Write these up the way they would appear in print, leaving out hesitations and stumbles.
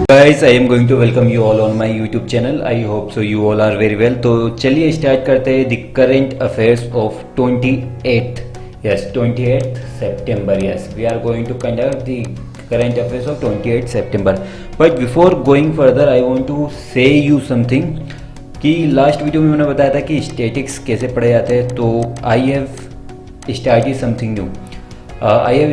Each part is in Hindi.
Guys, I am going to welcome you all on my YouTube channel. I hope so you all are very well. तो चलिए स्टार्ट करते हैं the current affairs of 28th. Yes, 28th September. Yes, we are going to conduct the current affairs of 28th September. But before going further, I want to say you something. कि लास्ट वीडियो में मैंने बताया था कि स्टैटिक्स कैसे पढ़े जाते हैं, तो I have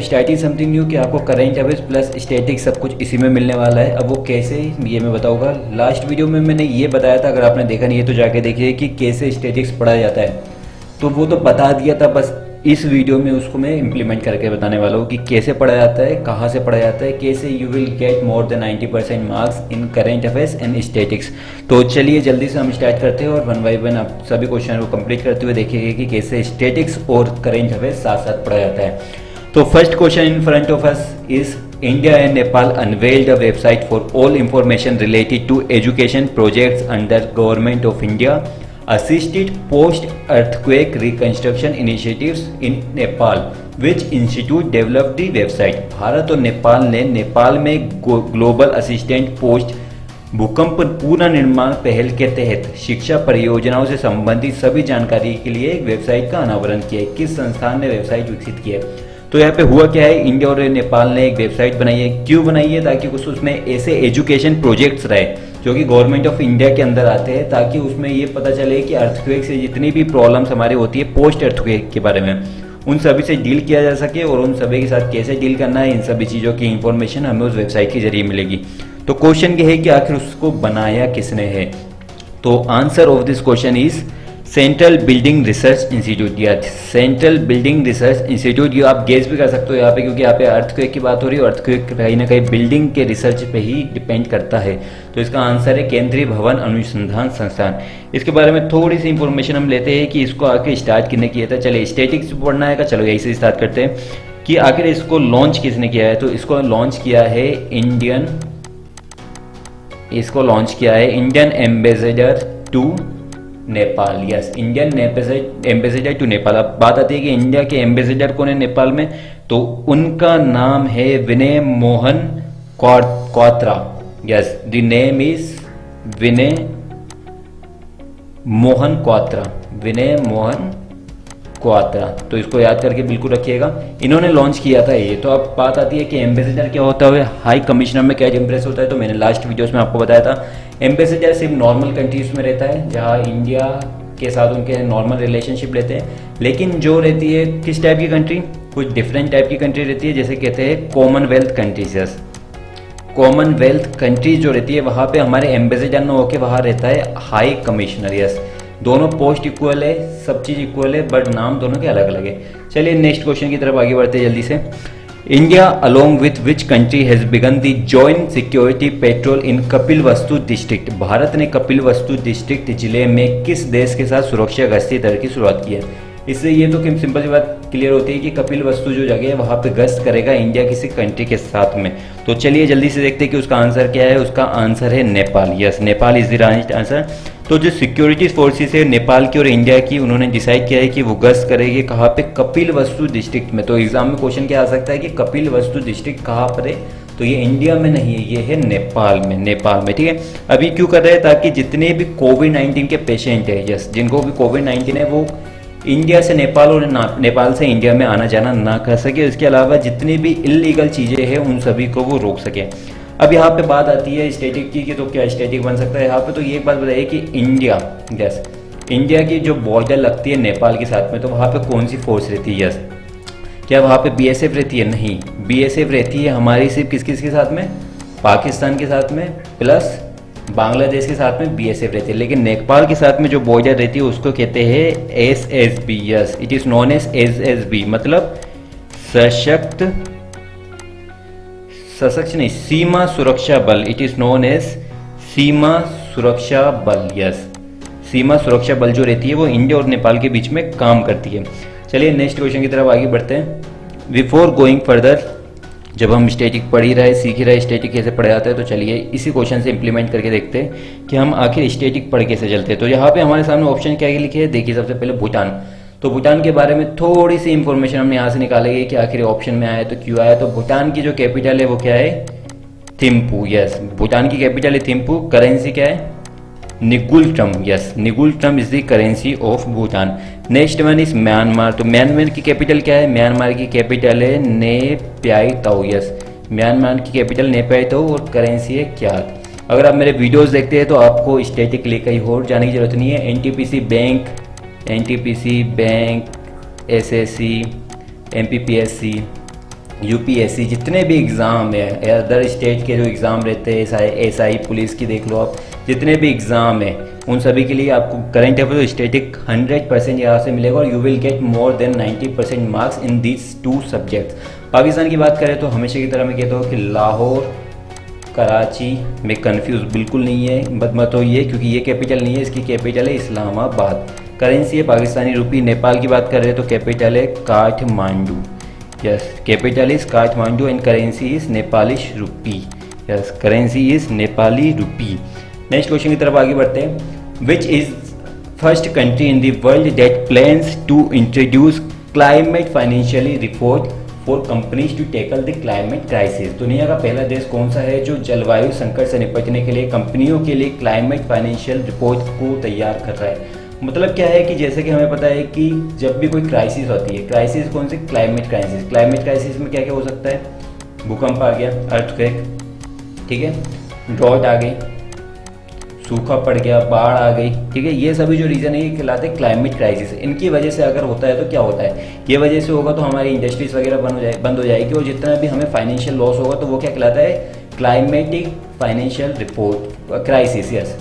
started something new कि आपको करेंट अफेयर्स प्लस स्टैटिक्स सब कुछ इसी में मिलने वाला है। अब वो कैसे, ये मैं बताऊंगा। लास्ट वीडियो में मैंने ये बताया था, अगर आपने देखा नहीं है तो जाके देखिए कि कैसे स्टैटिक्स पढ़ा जाता है, तो वो तो बता दिया था। बस इस वीडियो में उसको मैं इम्प्लीमेंट करके बताने वाला हूँ कि कैसे पढ़ा जाता है, कहाँ से पढ़ा जाता है, कैसे you will get more than 90% marks in current affairs and statics. तो चलिए जल्दी से हम स्टार्ट करते हैं और वन बाई वन आप सभी क्वेश्चन को कंप्लीट करते हुए देखिएगा कि कैसे स्टैटिक्स और करेंट अफेयर्स साथ साथ पढ़ा जाता है। तो first question in front of us is India and Nepal unveiled a website for all information related to education projects under Government of India assisted post-earthquake reconstruction initiatives in Nepal. Which institute developed the website? Bharat और नेपाल ने नेपाल में ग्लोबल असिस्टेंट पोस्ट भूकंप पुनर्निर्माण पहल के तहत शिक्षा परियोजनाओं से संबंधित सभी जानकारी के लिए एक वेबसाइट का अनावरण किया है। किस संस्थान ने वेबसाइट विकसित की है? तो यहाँ पे हुआ क्या है, इंडिया और नेपाल ने एक वेबसाइट बनाई है। क्यों बनाई है? ताकि कुछ उसमें ऐसे एजुकेशन प्रोजेक्ट्स रहे जो कि गवर्नमेंट ऑफ इंडिया के अंदर आते हैं, ताकि उसमें ये पता चले कि अर्थक्वेक से जितनी भी प्रॉब्लम्स हमारी होती है पोस्ट अर्थक्वेक के बारे में, उन सभी से डील किया जा सके और उन सभी के साथ कैसे डील करना है, इन सभी चीज़ों की इंफॉर्मेशन हमें उस वेबसाइट के जरिए मिलेगी। तो क्वेश्चन ये है कि आखिर उसको बनाया किसने है? तो answer of this question is central building research institute. या सेंट्रल बिल्डिंग रिसर्च इंस्टीट्यूट, ये आप गेस भी कर सकते हो यहाँ पे, क्योंकि यहाँ पे अर्थक्वेक की बात हो रही है। अर्थक्वेक कहीं ना कहीं बिल्डिंग के रिसर्च पे ही डिपेंड करता है। तो इसका आंसर है केंद्रीय भवन अनुसंधान संस्थान। इसके बारे में थोड़ी सी इंफॉर्मेशन हम लेते हैं कि इसको आके स्टार्ट किसने किया था। चलिए स्टैटिक्स पढ़ना है, चलो यही से स्टार्ट करते हैं कि आखिर इसको लॉन्च किसने किया है। तो इसको लॉन्च किया है Indian ambassador to Nepal. Yes, Indian ambassador to Nepal. अब बात आती है कि इंडिया के एम्बेसडर कौन है नेपाल में, तो उनका नाम है Vinay Mohan Kwatra. Yes, the name is Vinay Mohan Kwatra. तो इसको याद करके बिल्कुल रखिएगा, इन्होंने लॉन्च किया था ये। तो अब बात आती है कि एम्बेसडर क्या होता है, हाई कमिश्नर में क्या डिफरेंस होता है। तो मैंने लास्ट वीडियोस में आपको बताया था, एम्बेसडर सिर्फ नॉर्मल कंट्रीज में रहता है जहाँ इंडिया के साथ उनके नॉर्मल रिलेशनशिप रहते हैं, लेकिन जो रहती है किस टाइप की कंट्री, कुछ डिफरेंट टाइप की कंट्री रहती है, जैसे कहते हैं Commonwealth countries. Yes, Commonwealth countries जो रहती है वहाँ पे हमारे एम्बेसडर न होकर वहाँ रहता है हाई कमिश्नर। यस, दोनों पोस्ट इक्वल है, सब चीज़ इक्वल है, बट नाम दोनों के अलग अलग है। चलिए नेक्स्ट क्वेश्चन की तरफ आगे बढ़ते हैं जल्दी से। India along with which country has begun the joint security patrol in Kapilvastu district. Bharat ने कपिलवस्तु डिस्ट्रिक्ट जिले में किस देश के साथ सुरक्षा गश्ती दल की शुरुआत की है? इससे ये तो सिंपल सी बात क्लियर होती है कि कपिलवस्तु जो जगह है वहाँ पे गश्त करेगा इंडिया किसी कंट्री के साथ में। तो चलिए जल्दी से देखते हैं कि उसका आंसर क्या है। उसका आंसर है Nepal. Yes, Nepal is the right answer. तो जो सिक्योरिटी फोर्सेस है नेपाल की और इंडिया की, उन्होंने डिसाइड किया है कि वो गश्त करेगी कहाँ पे, कपिलवस्तु डिस्ट्रिक्ट में। तो एग्जाम में क्वेश्चन क्या आ सकता है कि कपिलवस्तु डिस्ट्रिक्ट कहाँ पर है, तो ये इंडिया में नहीं है, ये है नेपाल में। ठीक है, अभी क्यों कर रहे हैं? ताकि जितने भी कोविड-19 के पेशेंट है, यस, जिनको भी कोविड-19 है, वो इंडिया से नेपाल और नेपाल से इंडिया में आना जाना ना कर सके। इसके अलावा जितनी भी इलीगल चीज़ें हैं उन सभी को वो रोक सके। अब यहाँ पे बात आती है स्टैटिक की, तो क्या स्टैटिक बन सकता है यहाँ पे? तो ये एक बात बताइए कि इंडिया की जो बॉर्डर लगती है नेपाल के साथ में, तो वहाँ पे कौन सी फोर्स रहती है? यस, क्या वहाँ पे बीएसएफ रहती है? नहीं, बीएसएफ रहती है हमारी सिर्फ किस के साथ में, पाकिस्तान के साथ में, प्लस बांग्लादेश के साथ में बीएसएफ रहती है। लेकिन नेपाल के साथ में जो बॉर्डर रहती है उसको कहते हैं SSB. Yes, it is known as SSB, मतलब सशक्त नहीं, Seema Suraksha Bal. It is known as Seema Suraksha Bal. Yes, सीमा सुरक्षा बल जो रहती है वो इंडिया और नेपाल के बीच में काम करती है। चलिए नेक्स्ट क्वेश्चन की तरफ आगे बढ़ते हैं। बिफोर गोइंग फर्दर, जब हम स्टैटिक पढ़ ही रहे, सीख ही रहे स्टैटिक कैसे पढ़ा जाता है, तो चलिए इसी क्वेश्चन से इंप्लीमेंट करके देखते हैं कि हम आखिर स्टैटिक पढ़ कैसे चलते हैं। तो यहाँ पे हमारे सामने ऑप्शन क्या लिखे हैं, देखिए सबसे पहले भूटान। तो भूटान के बारे में थोड़ी सी इंफॉर्मेशन हमने यहाँ से निकालेंगे कि आखिर ऑप्शन में आया तो क्यों आया। तो भूटान की जो कैपिटल है वो क्या है, थिम्पू, यस, भूटान की कैपिटल है थिम्पू। करेंसी क्या है? Ngultrum, yes, ngultrum is the currency of Bhutan. Next one is Myanmar. तो म्यांमार की कैपिटल क्या है? म्यांमार की कैपिटल है नेप्याईताओ, यस, म्यांमार की कैपिटल नेप्याईताओ और करेंसी है क्यात। अगर आप मेरे वीडियोस देखते हैं तो आपको स्टेटिक के लिए कहीं और जाने की जरूरत नहीं है। NTPC bank, NTPC bank, SSC, MPPSC, UPSC, जितने भी एग्ज़ाम है, अदर स्टेट के जो एग्ज़ाम रहते हैं, एसआई पुलिस की देख लो आप, जितने भी एग्ज़ाम है उन सभी के लिए आपको करंट अफेयर स्टेटिक 100% यहाँ से मिलेगा और you will get more than 90% marks in these 2 subjects. Pakistan की बात करें तो हमेशा की तरह मैं कहता हूँ कि लाहौर, कराची में कंफ्यूज बिल्कुल नहीं है, मत होइए, क्योंकि ये कैपिटल नहीं है, इसकी कैपिटल है इस्लामाबाद। करेंसी है पाकिस्तानी रुपी। नेपाल की बात कर रहे हैं तो कैपिटल है Kathmandu, yes, capital is Kathmandu and currency is Nepalese rupee, yes, currency is Nepali rupee. Next question की तरफ आगे बढ़ते हैं। Which is first country in the world that plans to introduce climate financially report for companies to tackle the climate crisis? दुनिया का पहला देश कौन सा है जो जलवायु संकट से निपटने के लिए कंपनियों के लिए क्लाइमेट फाइनेंशियल रिपोर्ट को तैयार कर रहा है? मतलब क्या है कि जैसे कि हमें पता है कि जब भी कोई क्राइसिस होती है, क्राइसिस कौन सी? Climate crisis. क्लाइमेट क्राइसिस में क्या क्या हो सकता है? भूकंप आ गया, अर्थक्वेक, ठीक है, ड्रॉट आ गई, सूखा पड़ गया, बाढ़ आ गई, ठीक है, ये सभी जो रीज़न है ये कहलाते हैं क्लाइमेट क्राइसिस। इनकी वजह से अगर होता है तो क्या होता है? ये वजह से होगा तो हमारी इंडस्ट्रीज वगैरह बंद हो जाएगी और जितना भी हमें फाइनेंशियल लॉस होगा तो वो क्या कहलाता है? Climatic financial report crisis, yes.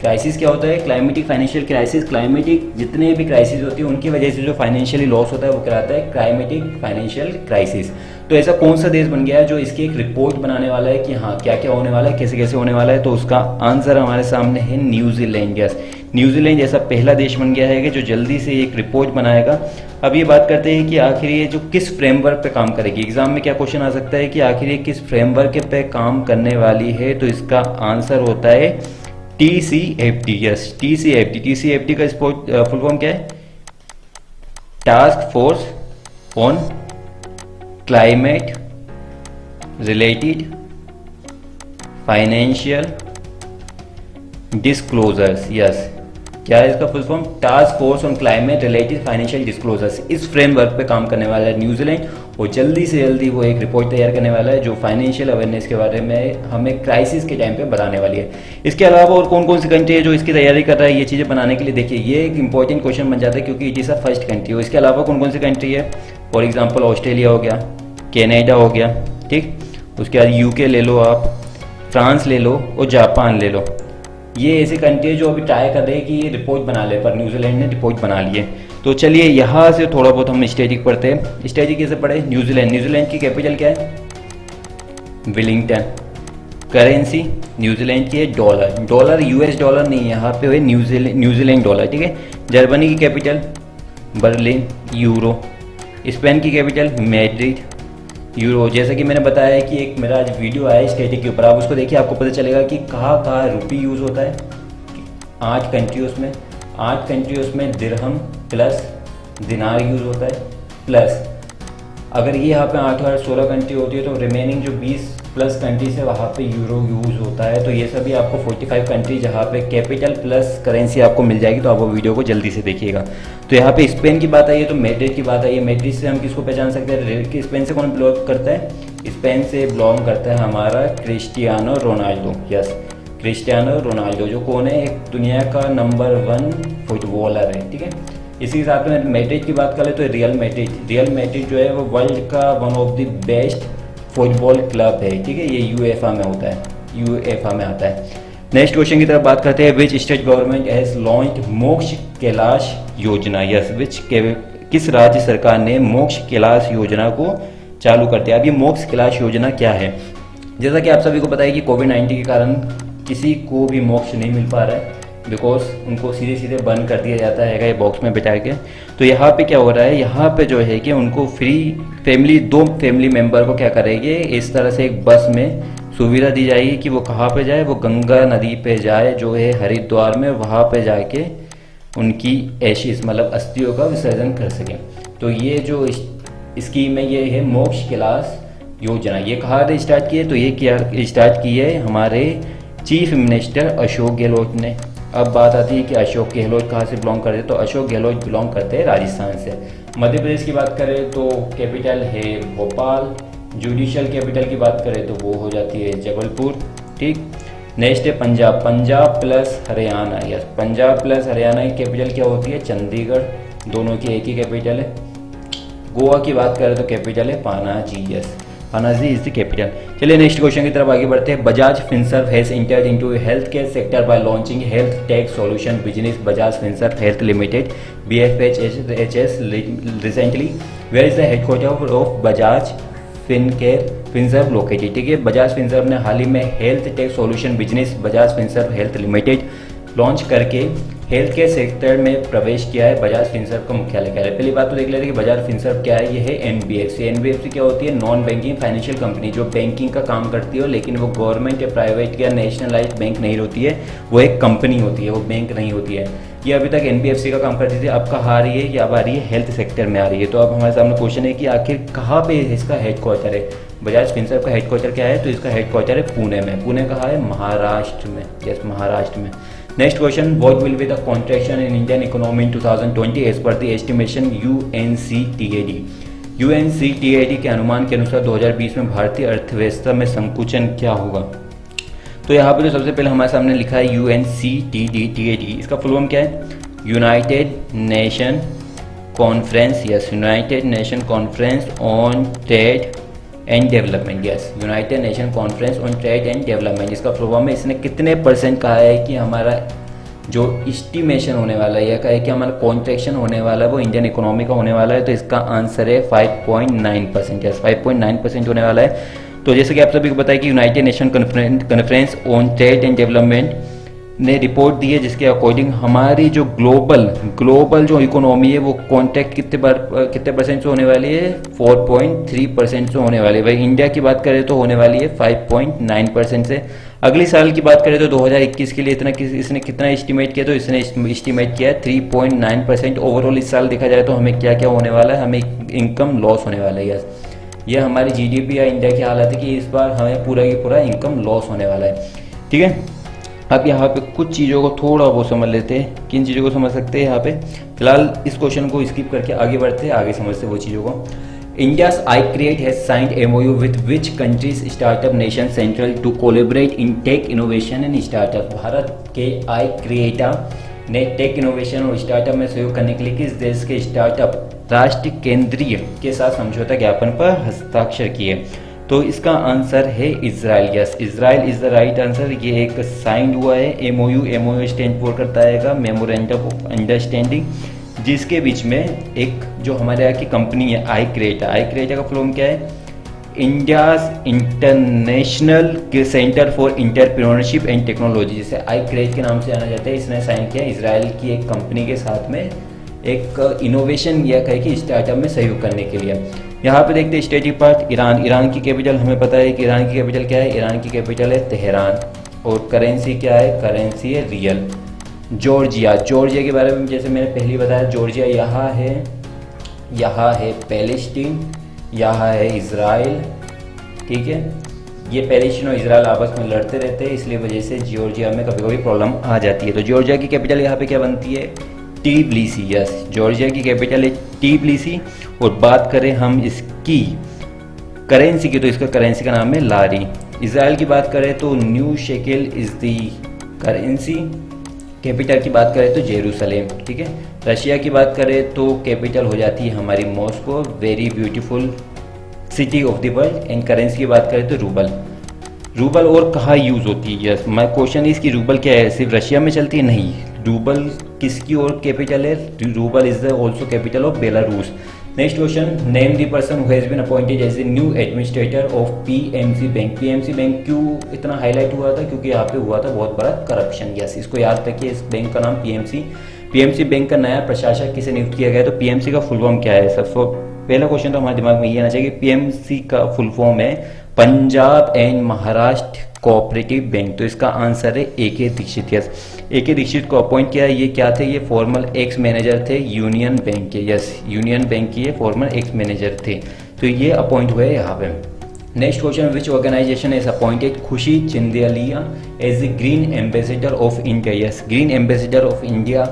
Crisis क्या होता है? Climatic financial crisis. क्लाइमेटिक जितने भी क्राइसिस होती है उनकी वजह से जो फाइनेंशियली लॉस होता है वो कहलाता है क्लाइमेटिक फाइनेंशियल क्राइसिस। तो ऐसा कौन सा देश बन गया है जो इसकी एक रिपोर्ट बनाने वाला है कि हाँ क्या क्या होने वाला है, कैसे कैसे होने वाला है? तो उसका आंसर हमारे सामने है न्यूजीलैंड, यस, न्यूजीलैंड ऐसा पहला देश बन गया है कि जो जल्दी से एक रिपोर्ट बनाएगा। अब ये बात करते हैं कि आखिर ये जो किस फ्रेमवर्क पे काम करेगी। एग्जाम में क्या क्वेश्चन आ सकता है कि आखिर ये किस फ्रेमवर्क पे काम करने वाली है? तो इसका आंसर होता है TCFT, यस, TCFT। TCFT का फुल फॉर्म क्या है? Task force on climate related financial disclosures, yes. क्या है इसका full form? Task force on climate related financial disclosures. इस फ्रेमवर्क पे काम करने वाला है न्यूजीलैंड और जल्दी से जल्दी वो एक रिपोर्ट तैयार करने वाला है जो फाइनेंशियल अवेयरनेस के बारे में हमें क्राइसिस के टाइम पे बताने वाली है। इसके अलावा और कौन कौन सी कंट्री है जो इसकी तैयारी कर रहा है ये चीज़ें बनाने के लिए? देखिए ये एक इंपॉर्टेंट क्वेश्चन बन जाता है क्योंकि it is a first country हो। इसके अलावा कौन कौन सी कंट्री है? फॉर एग्जाम्पल ऑस्ट्रेलिया हो गया, कैनेडा हो गया, ठीक, उसके बाद UK ले लो आप, फ्रांस ले लो और जापान ले लो। ये ऐसी कंट्री है जो अभी ट्राई कर रहे हैं कि ये रिपोर्ट बना ले, पर न्यूजीलैंड ने रिपोर्ट बना ली है। तो चलिए यहाँ से थोड़ा बहुत हम स्टैटिक पढ़ते हैं। स्टैटिक कैसे पढ़े? न्यूजीलैंड, न्यूजीलैंड की कैपिटल क्या है? वेलिंगटन। करेंसी न्यूजीलैंड की है डॉलर। डॉलर US डॉलर नहीं, यहाँ पे है न्यूजीलैंड डॉलर, ठीक है। जर्मनी की कैपिटल बर्लिन, यूरो। स्पेन की कैपिटल मैड्रिड, यूरो। जैसा कि मैंने बताया है कि एक मेरा आज वीडियो आया है स्टैटिक के ऊपर, आप उसको देखिए, आपको पता चलेगा कि कहाँ कहाँ रुपी यूज़ होता है। 8 कंट्रीज में दिरहम प्लस दिनार यूज़ होता है, प्लस अगर ये यहाँ पे 8 और 16 कंट्री होती है तो रिमेनिंग जो 20 प्लस कंट्रीज है वहाँ पे यूरो यूज़ होता है। तो ये सभी आपको 45 कंट्री जहाँ पे कैपिटल प्लस करेंसी आपको मिल जाएगी। तो आप वो वीडियो को जल्दी से देखिएगा। तो यहाँ पे स्पेन की बात आई है तो मैड्रिड की बात आई है। मैड्रिड से हम किसको पहचान सकते हैं कि स्पेन से कौन बिलोंग करता है? स्पेन से बिलोंग करता है हमारा Cristiano Ronaldo, yes, Cristiano Ronaldo, जो कौन है? एक दुनिया का नंबर 1 फुटबॉलर है, ठीक है। इसी हिसाब से मैड्रिड की बात करें तो रियल मैड्रिड जो है वो वर्ल्ड का one of the best football club है, ठीक है। ये यूएफए में होता है, यूएफए में आता है। नेक्स्ट क्वेश्चन की तरफ बात करते हैं। Which state government has launched मोक्ष कैलाश योजना, यस, किस राज्य सरकार ने मोक्ष कैलाश योजना को चालू कर दिया? अब ये मोक्ष कैलाश योजना क्या है? जैसा कि आप सभी को पता है कि कोविड-19 के कारण किसी को भी मोक्ष नहीं मिल पा रहा है, बिकॉज उनको सीधे सीधे बंद कर दिया जाता है ये बॉक्स में बिठा के। तो यहाँ पे क्या हो रहा है? यहाँ पे जो है कि उनको दो फैमिली मेम्बर को क्या करेंगे, इस तरह से एक बस में सुविधा दी जाएगी कि वो कहाँ पे जाए, वो गंगा नदी पे जाए जो है हरिद्वार में, वहाँ पे जाके उनकी एशिस मतलब अस्थियों का विसर्जन कर सकें। तो ये जो स्कीम है ये है मोक्ष कैलाश योजना। ये कहाँ से स्टार्ट की है? तो ये क्या स्टार्ट की है हमारे चीफ मिनिस्टर अशोक गहलोत ने। अब बात आती है कि अशोक गहलोत कहाँ से बिलोंग करते हैं, तो अशोक गहलोत बिलोंग करते हैं राजस्थान से। मध्य प्रदेश की बात करें तो कैपिटल है भोपाल। जुडिशल कैपिटल की बात करें तो वो हो जाती है जबलपुर। ठीक। नेक्स्ट है Punjab. Punjab plus Haryana, yes Punjab plus Haryana की कैपिटल क्या होती है? चंडीगढ़। दोनों की एक ही कैपिटल है। गोवा की बात करें तो कैपिटल है Panaji, yes Panaji is the capital. चलिए नेक्स्ट क्वेश्चन की तरफ आगे बढ़ते हैं। Bajaj Finserv has entered into health care sector by launching health tech solution business Bajaj Finserv health limited BFHS recently. Where is the headquarter of Bajaj Finserv located. ठीक है, बजाज फिनसर्व ने हाल ही में health tech solution business Bajaj Finserv health limited launch करके हेल्थ केयर सेक्टर में प्रवेश किया है। बजाज फिनसर्व का मुख्यालय क्या है? पहली बात तो देख लेते हैं कि बजाज फिनसर्व क्या है। ये है NBFC। NBFC क्या होती है? नॉन बैंकिंग फाइनेंशियल कंपनी, जो बैंकिंग का काम करती है लेकिन वो गवर्नमेंट या प्राइवेट या नेशनलाइज्ड बैंक नहीं होती है, वो एक कंपनी होती है, वो बैंक नहीं होती है। ये अभी तक NBFC का काम करती थी, अब कहाँ आ रही है? ये अब आ रही है हेल्थ सेक्टर में आ रही है। तो अब हमारे सामने क्वेश्चन है कि आखिर कहाँ पे इसका हेडक्वार्टर है? बजाज फिनसर्व का हेडक्वार्टर क्या है? तो इसका हेडक्वार्टर है पुणे में। पुणे कहाँ है? महाराष्ट्र में, यस महाराष्ट्र में। Next question, what will be the contraction in Indian economy in 2020 as per the estimation UNCTAD। UNCTAD के अनुमान के अनुसार 2020 में भारतीय अर्थव्यवस्था में संकुचन क्या होगा? तो यहाँ पे तो सबसे पहले हमारे सामने लिखा है UNCTAD। इसका फुल फॉर्म क्या है? United nation conference, yes United nation conference on trade and development, yes United nation conference on trade and development. इसका फुल फॉर्म में इसने कितने परसेंट कहा है कि हमारा जो एस्टिमेशन होने वाला है या कहा है कि हमारा कॉन्ट्रैक्शन होने वाला है वो इंडियन इकोनॉमी का होने वाला है? तो इसका आंसर है 5.9%, यस 5.9% होने वाला है। तो जैसे कि आप सभी को बताया कि United nation conference on trade and development ने रिपोर्ट दी है जिसके अकॉर्डिंग हमारी जो ग्लोबल जो इकोनॉमी है वो कॉन्ट्रैक्ट कितने परसेंट से होने वाली है? 4.3% से होने वाली है। वही इंडिया की बात करें तो होने वाली है 5.9% से। अगले साल की बात करें तो 2021 के लिए इसने कितना एस्टिमेट किया? तो इसने एस्टिमेट किया 3.9%। ओवरऑल इस साल देखा जाए तो हमें क्या क्या होने वाला है? हमें इनकम लॉस होने वाला है। यस, ये हमारी GDP या इंडिया की हालत है कि इस बार हमें पूरा की पूरा इनकम लॉस होने वाला है। ठीक है, अब यहाँ पे कुछ चीज़ों को थोड़ा बहुत समझ लेते हैं। किन चीज़ों को समझ सकते हैं यहाँ पे? फिलहाल इस क्वेश्चन को स्किप करके आगे बढ़ते हैं, आगे समझते हैं वो चीज़ों को। India's iCreate has signed MOU with which countries startup nation central to collaborate in tech innovation and startup. Bharat के iCreate ने टेक इनोवेशन और स्टार्टअप में सहयोग करने के लिए किस देश के स्टार्टअप राष्ट्र केंद्रीय के साथ समझौता ज्ञापन पर हस्ताक्षर किए? तो इसका आंसर है Israel. Yes, Israel is the right answer. ये एक साइन हुआ है MOU स्टैंड फॉर करता है मेमोरेंडम ऑफ अंडरस्टैंडिंग, जिसके बीच में एक जो हमारे यहाँ की कंपनी है iCreate का फुल फॉर्म क्या है? India's international centre for entrepreneurship and technology, जिसे iCreate के नाम से जाना जाता है। इसने साइन किया इजराइल की एक कंपनी के साथ में एक इनोवेशन या कहे कि स्टार्टअप में सहयोग करने के लिए। यहाँ पे देखते हैं स्टेटिक पार्ट। ईरान की कैपिटल हमें पता है कि ईरान की कैपिटल क्या है? ईरान की कैपिटल है तेहरान। और करेंसी क्या है? करेंसी है रियल। जॉर्जिया के बारे में जैसे मैंने पहले बताया, जॉर्जिया यहाँ है पैलेस्टीन, यहाँ है इजराइल। ठीक है, ये पैलेस्टीन और इजराइल आपस में लड़ते रहते हैं, इसलिए वजह से जॉर्जिया में कभी कभी प्रॉब्लम आ जाती है। तो जॉर्जिया की कैपिटल यहाँ पे क्या बनती है? Tbilisi। यस, जॉर्जिया की कैपिटल है Tbilisi। और बात करें हम इसकी करेंसी की, तो इसका करेंसी का नाम है लारी। इजराइल की बात करें तो new shekel is the currency. Capital की बात करें तो जेरूसलेम। ठीक है, रशिया की बात करें तो कैपिटल हो जाती है हमारी Moscow, very beautiful city of the world. And currency की बात करें तो रूबल और कहाँ यूज़ होती है? यस, माय क्वेश्चन इज कि रूबल क्या है? सिर्फ रशिया में चलती है? नहीं, रूबल किसकी और कैपिटल है? Rouble is the also capital of Belarus. Next question, name the person who has been appointed as a new administrator of PMC bank. PMC bank क्यों इतना हाईलाइट हुआ था? क्योंकि यहाँ पे हुआ था बहुत बड़ा करप्शन। यस, इसको याद रखिए, इस बैंक का नाम PMC बैंक का नया प्रशासक किसे नियुक्त किया गया? तो PMC का फुल फॉर्म क्या है? सबसे पहला क्वेश्चन तो हमारे दिमाग में ये आना चाहिए कि PMC का फुल फॉर्म है Punjab and Maharashtra cooperative bank. तो इसका आंसर है AK Dikshit. Yes, AK Dikshit को अपॉइंट किया। ये क्या थे? ये फॉर्मल एक्स मैनेजर थे यूनियन बैंक के। यस, यूनियन बैंक के ये फॉर्मल एक्स मैनेजर थे, तो ये अपॉइंट हुए यहाँ पे। Next question, which organisation is appointed Khushi Chindalia as the green ambassador of India. Yes, green ambassador of India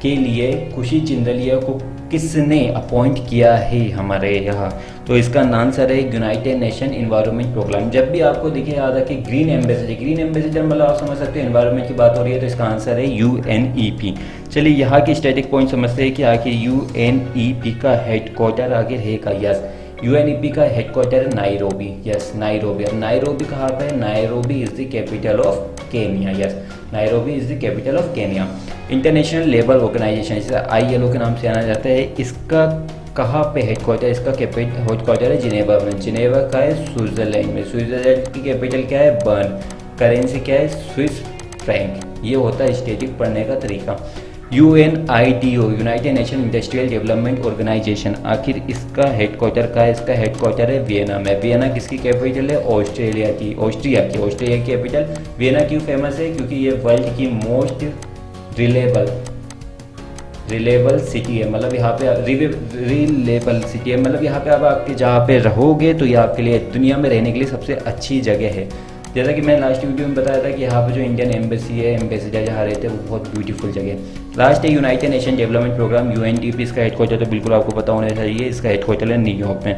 के लिए खुशी चिंदेलिया को किसने अपॉइंट किया है हमारे यहाँ? तो इसका आंसर है यूनाइटेड नेशन इन्वायरमेंट प्रोग्राम। जब भी आपको दिखे याद है कि ग्रीन एम्बेसडर मतलब आप समझ सकते हो एनवायरमेंट की बात हो रही है, तो इसका आंसर है UNEP। चलिए यहाँ की स्टैटिक पॉइंट समझते हैं कि आखिर UNEP का हेडक्वार्टर आखिर है का। यस, UNEP का हेडक्वार्टर नाइरोबी। Yes, Nairobi. और नाइरोबी कहाँ पे है? Nairobi is the capital of Kenya. Yes, Nairobi is the capital of Kenya. International labour organisation, जिसे ILO के नाम से जाना जाता है, इसका कहाँ पे हेडक्वार्टर? इसका हेडक्वार्टर है जिनेवा में। जिनेवा का है स्विट्जरलैंड में। स्विट्जरलैंड की कैपिटल क्या है? बर्न। करेंसी क्या है? Swiss franc. ये होता है स्टैटिक पढ़ने का तरीका। UNITO, united nation industrial development organisation, आखिर इसका हेडक्वार्टर का है? इसका हेडक्वार्टर है वियना में। वियना किसकी कैपिटल है? ऑस्ट्रिया की कैपिटल। वियना क्यों फेमस है? क्योंकि ये वर्ल्ड की मोस्ट रिलेबल सिटी है। मतलब यहाँ पे रिलेबल सिटी है, मतलब यहाँ पे आप आपके जहाँ पे रहोगे तो ये आपके लिए दुनिया में रहने के लिए सबसे अच्छी जगह है। जैसा कि मैं लास्ट वीडियो में बताया था कि यहाँ पे जो इंडियन एम्बेसी है, एम्बेसडर जहाँ रहते हैं, वो बहुत ब्यूटीफुल जगह है। लास्ट है united nation development programme UNDP। इसका हेडक्वार्टर तो बिल्कुल आपको पता होना चाहिए। इसका हेडक्वार्टर है न्यूयॉर्क में।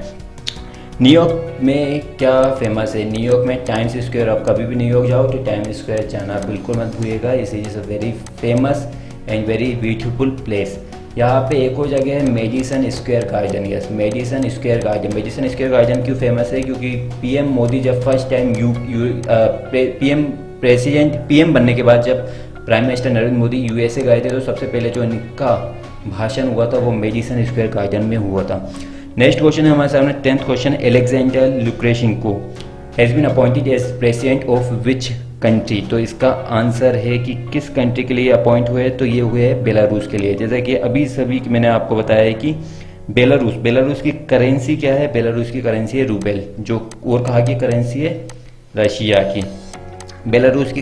न्यूयॉर्क में क्या फेमस है? न्यूयॉर्क में टाइम्स स्क्वायर। आप कभी भी न्यूयॉर्क जाओ तो टाइम्स स्क्वायर जाना बिल्कुल मत भूलिएगा। इस is a very famous and very beautiful place. यहाँ पे एक और जगह है Madison Square garden. Yes, Madison Square garden. Madison Square garden क्यों फेमस है? क्योंकि PM मोदी जब फर्स्ट टाइम PM बनने के बाद जब prime minister Narendra Modi USA गए थे, तो सबसे पहले जो इनका भाषण हुआ था वो मेडिसन स्क्वायर गार्डन में हुआ था। नेक्स्ट क्वेश्चन है हमारे सामने 10th question, Alexander Lukashenko has been appointed as president of which country. तो इसका आंसर है कि किस कंट्री के लिए अपॉइंट हुए? तो ये हुए हैं बेलारूस के लिए। जैसा कि अभी सभी मैंने आपको बताया है कि बेलारूस की करेंसी क्या है? बेलारूस की करेंसी है रूबेल, जो और कहाँ की करेंसी है? रशिया की। बेलारूस की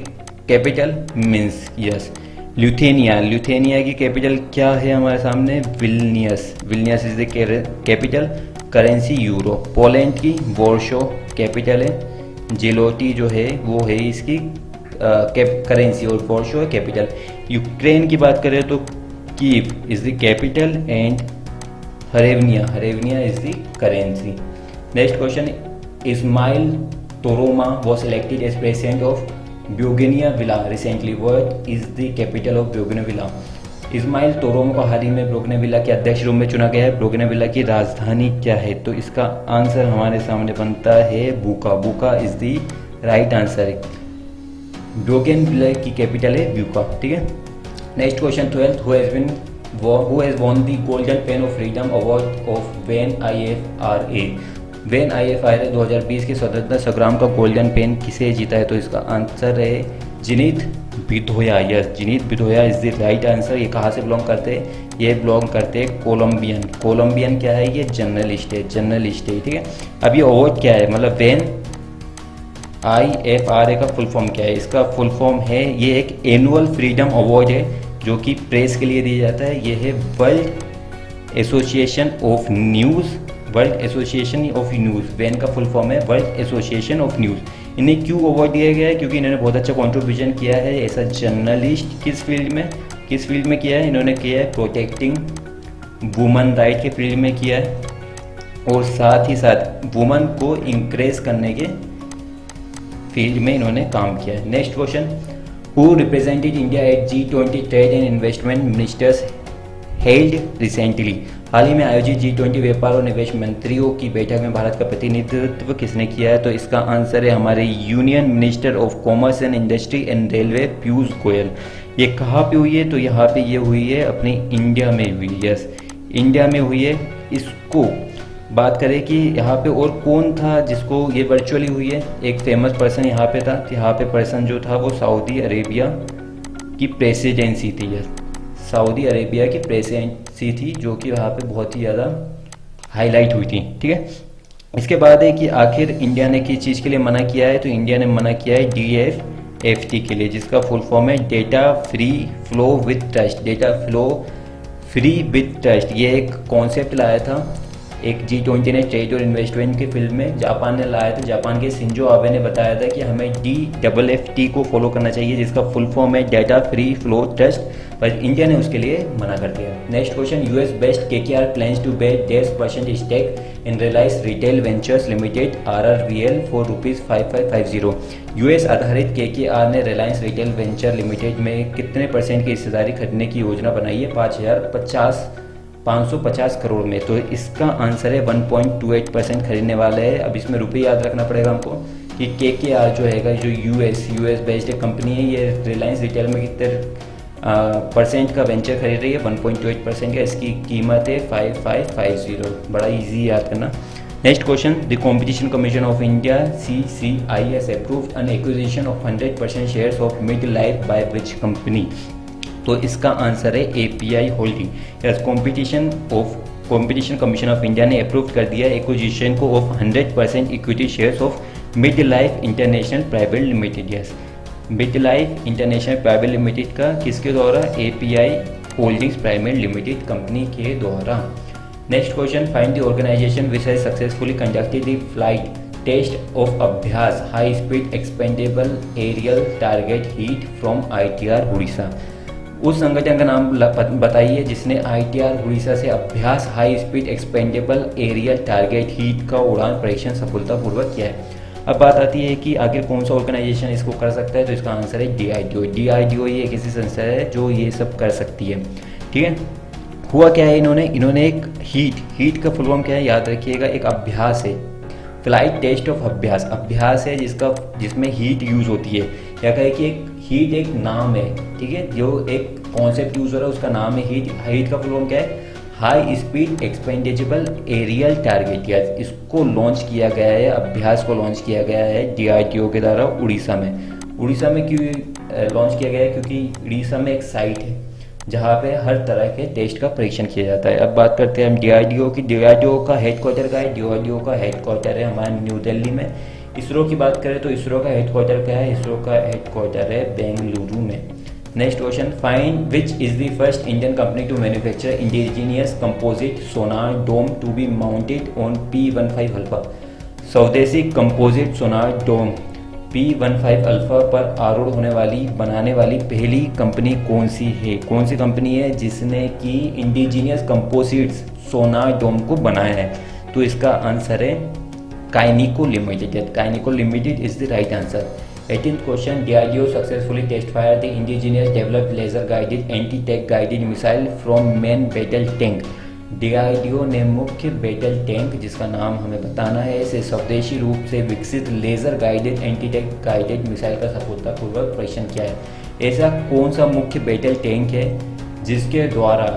कैपिटल मिन्स्क। यस, ल्यूथेनिया की कैपिटल क्या है हमारे सामने? Vilnius is the capital, currency euro. Poland की वॉर्शो कैपिटल है। जिलोटी जो है वो है इसकी करेंसी और वॉर्शो है कैपिटल। यूक्रेन की बात करें तो Kyiv is the capital and hryvnia is the currency. Next question, Ishmael Toroama was elected as president of Bougainville recently. What is the capital of Bougainville? Ishmael Toroama को हाल ही में बोगनविला के अध्यक्ष रूप में चुना गया है। बोगनविला की राजधानी क्या है? तो इसका आंसर हमारे सामने बनता है बुका is the right answer. Bougainvillea की कैपिटल है बुका। ठीक है। Next question 12, who has won the golden pain of freedom award of when IFRA 2020 के स्वतंत्रता संग्राम का गोल्डन पेन किसे जीता है? तो इसका आंसर है जिनीत बिधोया। यस, जिनीत बिधोया इज द राइट आंसर। ये कहाँ से बिलोंग करते हैं? ये बिलोंग करते हैं कोलंबियन क्या है? ये जर्नलिस्ट है। ठीक है। अब ये अवार्ड क्या है? मतलब वेन IFRA का फुल फॉर्म क्या है? इसका फुल फॉर्म है, ये एक एनुअल फ्रीडम अवार्ड है जो कि प्रेस के लिए दिया जाता है। ये है world association of news. When का फुल फॉर्म है वर्ल्ड एसोसिएशन ऑफ न्यूज़। इन्हें क्यों अवार्ड दिया गया है? क्योंकि इन्होंने बहुत अच्छा कंट्रीब्यूशन किया है एज अ जर्नलिस्ट। किस फील्ड में किया है? इन्होंने किया है प्रोटेक्टिंग वुमन राइट के फील्ड में किया है, और साथ ही साथ वुमन को इंकरेज करने के फील्ड में इन्होंने काम किया है। Next question, who represented India at G20 trade and investment ministers held recently. हाल ही में आयोजित G20 व्यापार और निवेश मंत्रियों की बैठक में भारत का प्रतिनिधित्व किसने किया है? तो इसका आंसर है हमारे union minister of commerce and industry and railway Piyush Goyal. ये कहाँ पे हुई है? तो यहाँ पे ये हुई है अपने इंडिया में हुई। यस, इंडिया में हुई है। इसको बात करें कि यहाँ पे और कौन था जिसको ये वर्चुअली हुई है? एक फेमस पर्सन यहाँ पे था। यहाँ पे पर्सन जो था वो सऊदी अरेबिया की प्रेसिडेंसी थी। यस, सऊदी अरेबिया की प्रेसिडेंसी थी, जो कि वहाँ पे बहुत ही ज़्यादा हाईलाइट हुई थी। ठीक है। इसके बाद है कि आखिर इंडिया ने किस चीज़ के लिए मना किया है? तो इंडिया ने मना किया है DFT के लिए, जिसका फुल फॉर्म है data free flow with trust. ये एक कॉन्सेप्ट लाया था एक G20 ने ट्रेड और इन्वेस्टमेंट की फील्ड में जापान ने लाया था। जापान के शिंजो आबे ने बताया था कि हमें DFFT को फॉलो करना चाहिए, जिसका फुल फॉर्म है डाटा फ्री फ्लो ट्रस्ट, पर इंडिया ने उसके लिए मना कर दिया। Next question, US based KKR plans to buy 10% stake in Reliance retail ventures limited RRVL for ₹5550। US आधारित KKR ने रिलायंस रिटेल वेंचर लिमिटेड में कितने परसेंट की हिस्सेदारी खरीदने की योजना बनाई है? 550 करोड़ में। तो इसका आंसर है 1.28% खरीदने वाले हैं। अब इसमें रुपये याद रखना पड़ेगा हमको कि KKR जो है जो यूएस बेस्ड एक कंपनी है, ये रिलायंस रिटेल में कितने परसेंट का वेंचर खरीद रही है? 1.28% का। इसकी कीमत है 5550। बड़ा इजी याद करना। Next question, the competition commission of India CCI has approved N acquisition of 100% shares of mid life by which company? तो इसका आंसर है API holding. Yes, competition commission of India ने अप्रूव कर दिया एक्विजिशन को of 100% equity shares of mid life international private limited. Yes, mid life international private limited का किसके द्वारा? API holdings private limited company के द्वारा। Next question, find the organisation which has successfully conducted the flight test of Abhyas high speed expendable aerial target HEAT from ITR Orissa. उस संगठन का नाम बताइए जिसने ITR उड़ीसा से अभ्यास high speed expendable aerial target HEAT का उड़ान परीक्षण सफलतापूर्वक किया है। अब बात आती है कि आखिर कौन सा ऑर्गेनाइजेशन इसको कर सकता है? तो इसका आंसर है DRDO। ये एक ऐसी संस्था है जो ये सब कर सकती है। ठीक है, हुआ क्या है, इन्होंने एक हीट का फुल फॉर्म क्या है याद रखिएगा, एक अभ्यास है, फ्लाइट टेस्ट ऑफ अभ्यास है जिसमें हीट यूज होती है। या कहे कि एक हीट एक नाम है, ठीक है, जो एक कॉन्सेप्ट यूज हो रहा है उसका नाम है हीट का फुल फॉर्म क्या है? High speed expendable aerial target. या इसको लॉन्च किया गया है, अभ्यास को लॉन्च किया गया है DRDO के द्वारा उड़ीसा में क्यों लॉन्च किया गया है? क्योंकि उड़ीसा में एक साइट है जहाँ पे हर तरह के टेस्ट का परीक्षण किया जाता है। अब बात करते हैं हम DRDO की। DRDO का हेडक्वार्टर का है? DRDO का हेडक्वार्टर है हमारे न्यू दिल्ली में। इसरो की बात करें तो इसरो का हेडक्वार्टर क्या है? इसरो का हेडक्वार्टर है बेंगलुरु में। Next question, find which is the first Indian company to manufacture indigenous composite sonar dome to be mounted on P15 alpha. स्वदेशी composite sonar dome P15 alpha पर आरूढ़ बनाने वाली पहली कंपनी कौन सी है? कौन सी कंपनी है जिसने कि इंडिजीनियस कंपोजिट्स सोनार डोम को बनाया है? तो इसका आंसर है Kineco limited. Kineco limited is the right answer. 18th question, DRDO successfully test fire the indigenous developed laser guided anti tank guided missile from main battle tank. DRDO ने मुख्य बैटल टैंक, जिसका नाम हमें बताना है, इसे स्वदेशी रूप से विकसित laser guided anti tank guided missile का सफलतापूर्वक परीक्षण किया है। ऐसा कौन सा मुख्य बैटल टैंक है जिसके द्वारा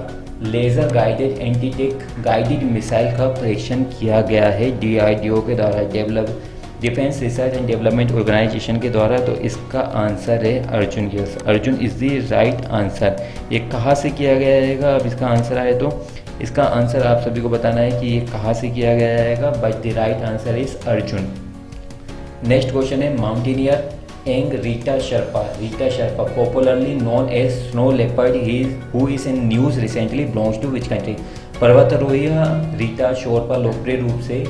laser guided anti tank guided missile का परीक्षण किया गया है DRDO के द्वारा, defence research and development organisation के द्वारा? तो इसका आंसर है Arjun. Yes, Arjun is the right answer. ये कहाँ से किया गया रहेगा? अब इसका आंसर आए तो इसका आंसर आप सभी को बताना है कि ये कहाँ से किया गया रहेगा, but the right answer is Arjun. Next question है, mountaineer Ang Rita Sherpa popularly known as snow leopard who is in news recently belongs to which country? पर्वतारोही रीटा शर्पा लोकप्रिय रूप से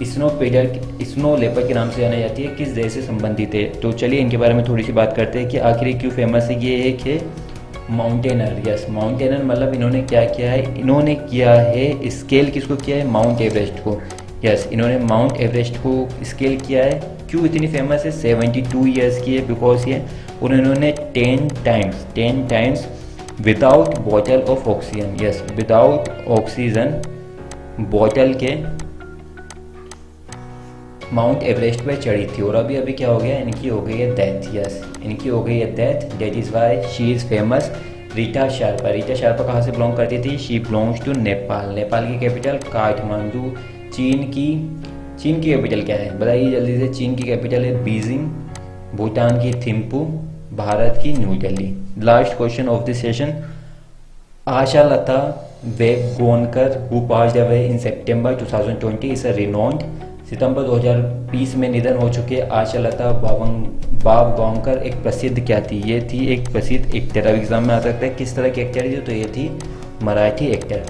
स्नो लेपर्ड के नाम से जाना जाती है, किस देश से संबंधित है? तो चलिए इनके बारे में थोड़ी सी बात करते हैं कि आखिर क्यों फेमस है। ये एक है माउंटेनर। यस, माउंटेनर मतलब इन्होंने क्या किया है? इन्होंने किया है स्केल किसको किया है? माउंट एवरेस्ट को। यस, इन्होंने माउंट एवरेस्ट को स्केल किया है। क्यों इतनी फेमस है? 72 ईयर्स की है बिकॉज ये उन्होंने 10 times without bottle of oxygen, yes, without oxygen bottle के माउंट एवरेस्ट पे चढ़ी थी। और अभी क्या हो गया? इनकी हो गई है डेथ। यस, इनकी हो गई है death. That is why she is famous. Rita Sherpa कहाँ से बिलोंग करती थी? शी बिलोंग्स टू नेपाल की कैपिटल काठमांडू। चीन की कैपिटल क्या है? बताइए जल्दी से। चीन की कैपिटल है बीजिंग, भूटान की थिम्पू, भारत की New Delhi. Last question of this session, Asha Lata Wabgaonkar who passed away in September 2020 is a renowned. सितंबर 2020 में निधन हो चुके आशा लता वाबगांवकर एक प्रसिद्ध क्या थी? ये थी एक प्रसिद्ध एक्टर। अब एग्जाम में आ सकता है किस तरह की एक्टर थी? तो ये थी मराठी एक्टर।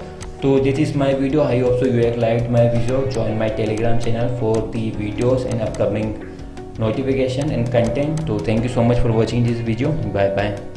तो this is my video. I hope so you have liked my video. Join my Telegram channel for the videos and upcoming notification and content. So thank you so much for watching this video. Bye bye.